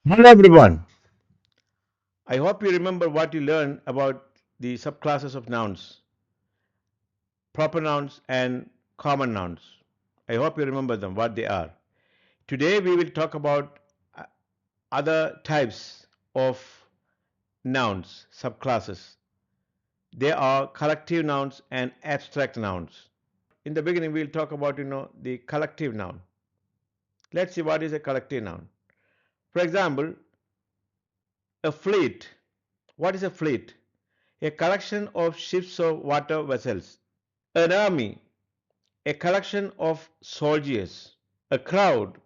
Hello everyone. I hope you remember what you learned about the subclasses of nouns, proper nouns and common nouns. I hope you remember them, what they are. Today we will talk about uh, other types of nouns, subclasses. They are collective nouns and abstract nouns. In the beginning we'll talk about the collective noun. Let's see what is a collective noun. For example, a fleet. What is a fleet? A collection of ships or water vessels. An army, a collection of soldiers. A crowd,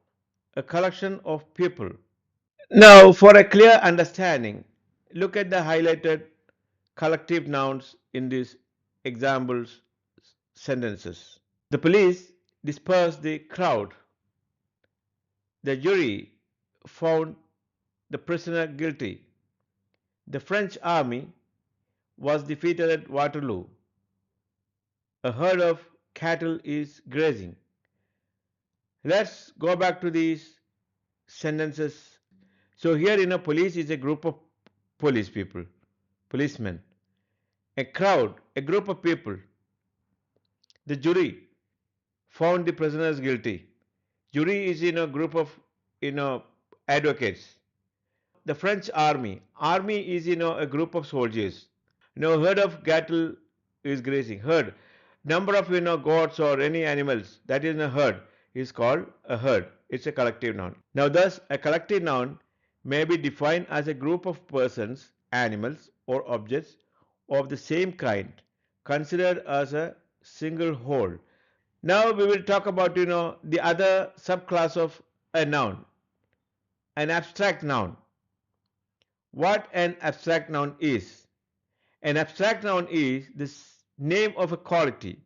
a collection of people. Now, for a clear understanding, look at the highlighted collective nouns in these examples sentences. The police dispersed the crowd. The jury found the prisoner guilty. The French army was defeated at Waterloo. A herd of cattle is grazing. Let's go back to these sentences. So here, police is a group of police people, policemen. A crowd, a group of people. The jury found the prisoners guilty. Jury is in a group of advocates. The French army is a group of soldiers. Herd of cattle is grazing. Herd, number of goats or any animals that is in a herd is called a herd. It's a collective noun. Now thus a collective noun may be defined as a group of persons, animals or objects of the same kind considered as a single whole. Now we will talk about the other subclass of a noun, an abstract noun. What an abstract noun is? An abstract noun is the name of a quality,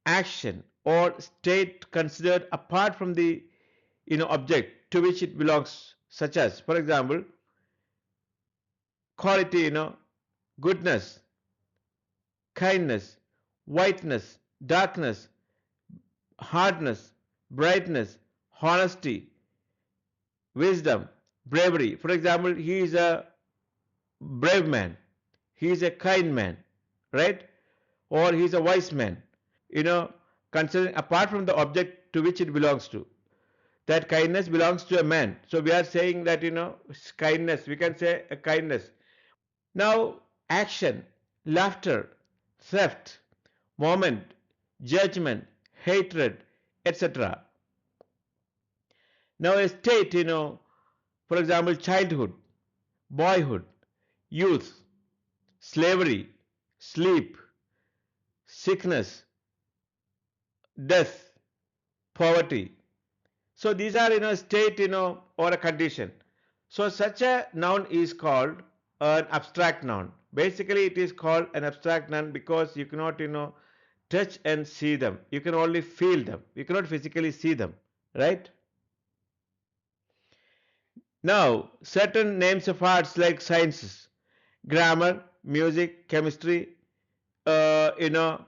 action, or state considered apart from the object to which it belongs, such as, for example, quality, goodness, kindness, whiteness, darkness, hardness, brightness, honesty, wisdom, bravery. For example, he is a brave man, he is a kind man, right? Or he is a wise man. you know, Considering apart from the object to which it belongs to. That kindness belongs to a man. So we are saying that, kindness, we can say a kindness. Now, action, laughter, theft, moment, judgment, hatred, etc. Now, a state, for example, childhood, boyhood, youth, slavery, sleep, sickness, death, poverty. So these are state or a condition. So such a noun is called an abstract noun. Basically it is called an abstract noun because you cannot touch and see them. You can only feel them. You cannot physically see them, right? Now certain names of arts like sciences, grammar, music, chemistry, you know,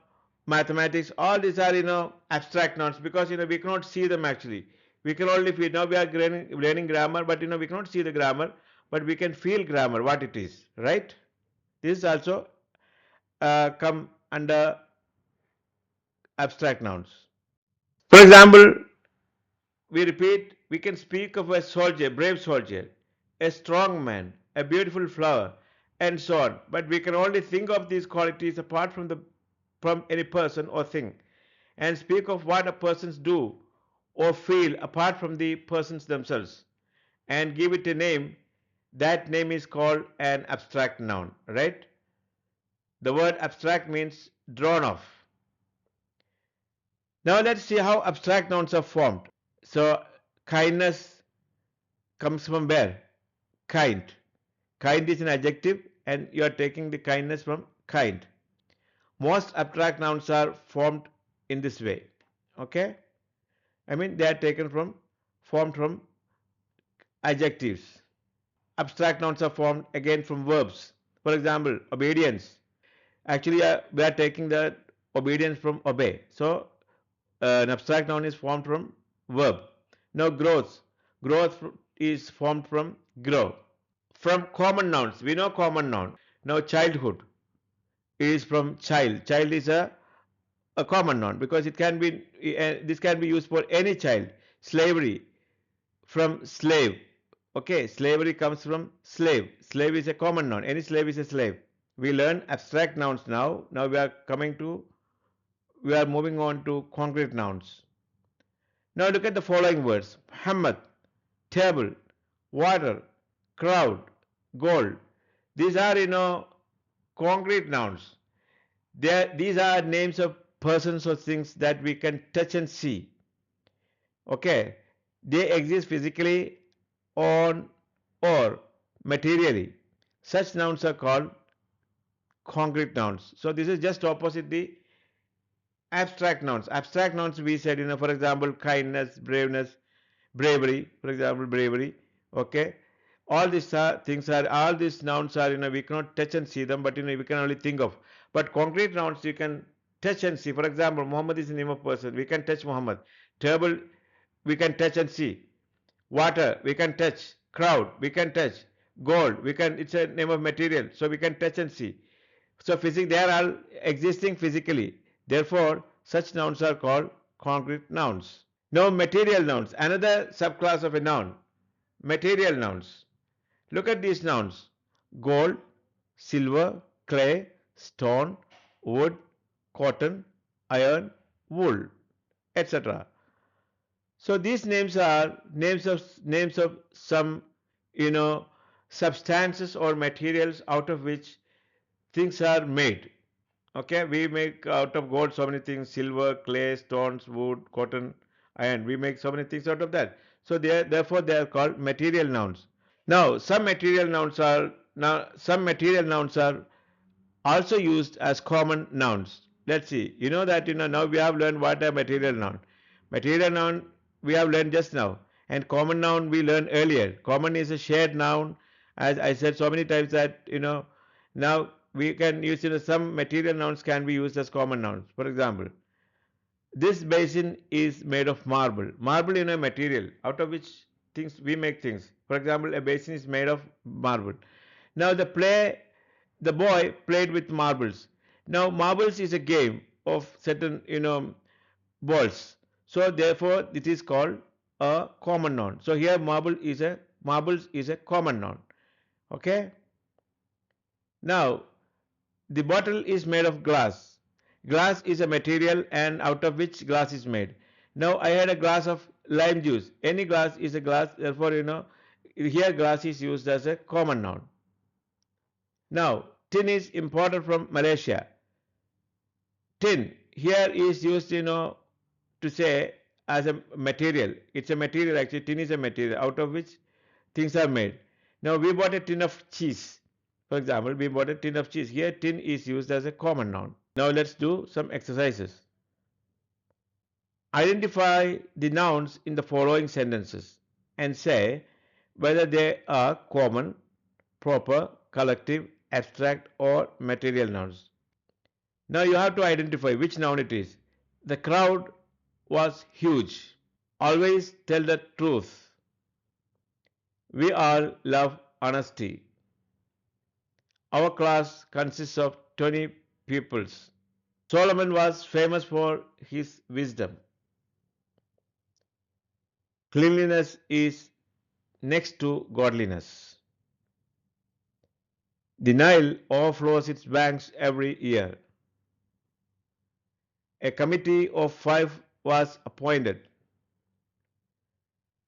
mathematics, all these are abstract nouns because we cannot see them actually. We can only feel. Now we are learning grammar, but we cannot see the grammar, but we can feel grammar what it is, right? This also come under abstract nouns. For example, we repeat, we can speak of a soldier, brave soldier, a strong man, a beautiful flower, and so on. But we can only think of these qualities apart from any person or thing, and speak of what a persons do or feel apart from the persons themselves, and give it a name. That name is called an abstract noun, right? The word abstract means drawn off. Now let's see how abstract nouns are formed. So kindness comes from where? Kind. Kind is an adjective and you are taking the kindness from kind. Most abstract nouns are formed in this way. Okay? I mean they are formed from adjectives. Abstract nouns are formed again from verbs. For example, obedience. Actually, we are taking the obedience from obey. So, an abstract noun is formed from verb. Now, growth. Growth is formed from grow. From common nouns, we know common noun. Now childhood is from child. Child is a common noun because it can be this can be used for any child. Slavery, from slave. Okay, slavery comes from slave. Slave is a common noun. Any slave is a slave. We learn abstract nouns now. Now we are moving on to concrete nouns. Now look at the following words: Muhammad, table, water, crowd, gold. These are, concrete nouns. These are names of persons or things that we can touch and see. Okay, they exist physically on or materially. Such nouns are called concrete nouns. So this is just opposite the abstract nouns. Abstract nouns we said, for example, kindness, braveness, bravery, for example, bravery. Okay, all these all these nouns are, we cannot touch and see them, but we can only think of. But concrete nouns you can touch and see. For example, Muhammad is the name of person. We can touch Muhammad. Table we can touch and see. Water we can touch. Crowd we can touch. Gold we can. It's a name of material, so we can touch and see. So they are all existing physically. Therefore, such nouns are called concrete nouns. Now, material nouns, another subclass of a noun. Material nouns. Look at these nouns: gold, silver, clay, stone, wood, cotton, iron, wool, etc. So these names are names of some, you know substances or materials out of which things are made. Okay, we make out of gold so many things: silver, clay, stones, wood, cotton, iron. We make so many things out of that. So therefore they are called material nouns. Now some material nouns are also used as common nouns. Let's see. You know that, now we have learned what a material noun. Material noun we have learned just now, and common noun we learned earlier. Common is a shared noun, as I said so many times that, now we can use, some material nouns can be used as common nouns. For example, this basin is made of marble. Marble, material out of which things we make things. For example, a basin is made of marble. Now the boy played with marbles. Now marbles is a game of certain, balls. So therefore it is called a common noun. So here marbles is a common noun. Okay. Now the bottle is made of glass. Glass is a material and out of which glass is made. Now I had a glass of lime juice. Any glass is a glass. Therefore, here glass is used as a common noun. Now tin is imported from Malaysia. Tin here is used, to say as a material. It's a material actually. Tin is a material out of which things are made. Now we bought a tin of cheese. For example, we bought a tin of cheese. Here tin is used as a common noun. Now let's do some exercises. Identify the nouns in the following sentences and say whether they are common, proper, collective, abstract or material nouns. Now you have to identify which noun it is. The crowd was huge. Always tell the truth. We all love honesty. Our class consists of 20 pupils. Solomon was famous for his wisdom. Cleanliness is next to godliness. The Nile overflows its banks every year. A committee of 5 was appointed.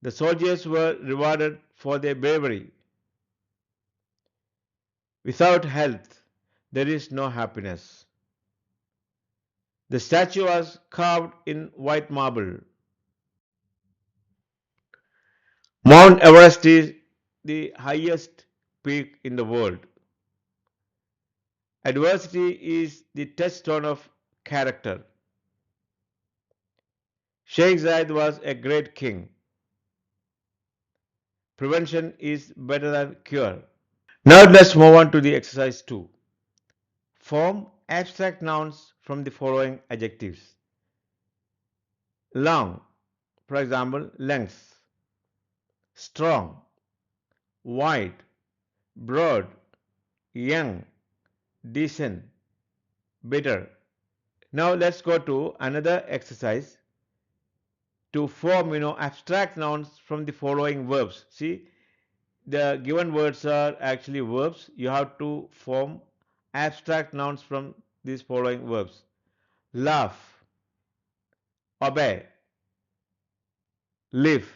The soldiers were rewarded for their bravery. Without health, there is no happiness. The statue was carved in white marble. Mount Everest is the highest peak in the world. Adversity is the touchstone of character. Sheikh Zayed was a great king. Prevention is better than cure. Now let's move on to the exercise 2. Form abstract nouns from the following adjectives. Long, for example, length. Strong, wide, broad, young, decent, bitter. Now let's go to another exercise to form abstract nouns from the following verbs. See, the given words are actually verbs. You have to form abstract nouns from these following verbs: laugh, obey, live,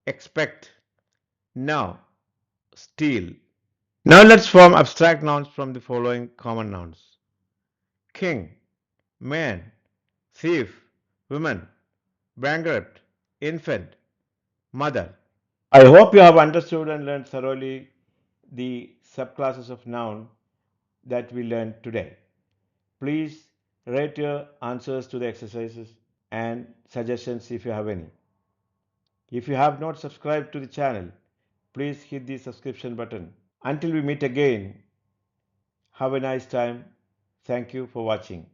expect, know, steal. Now let's form abstract nouns from the following common nouns: king, man, thief, woman, bankrupt, infant, mother. I hope you have understood and learned thoroughly the subclasses of noun that we learned today. Please write your answers to the exercises and suggestions if you have any. If you have not subscribed to the channel, please hit the subscription button. Until we meet again, have a nice time. Thank you for watching.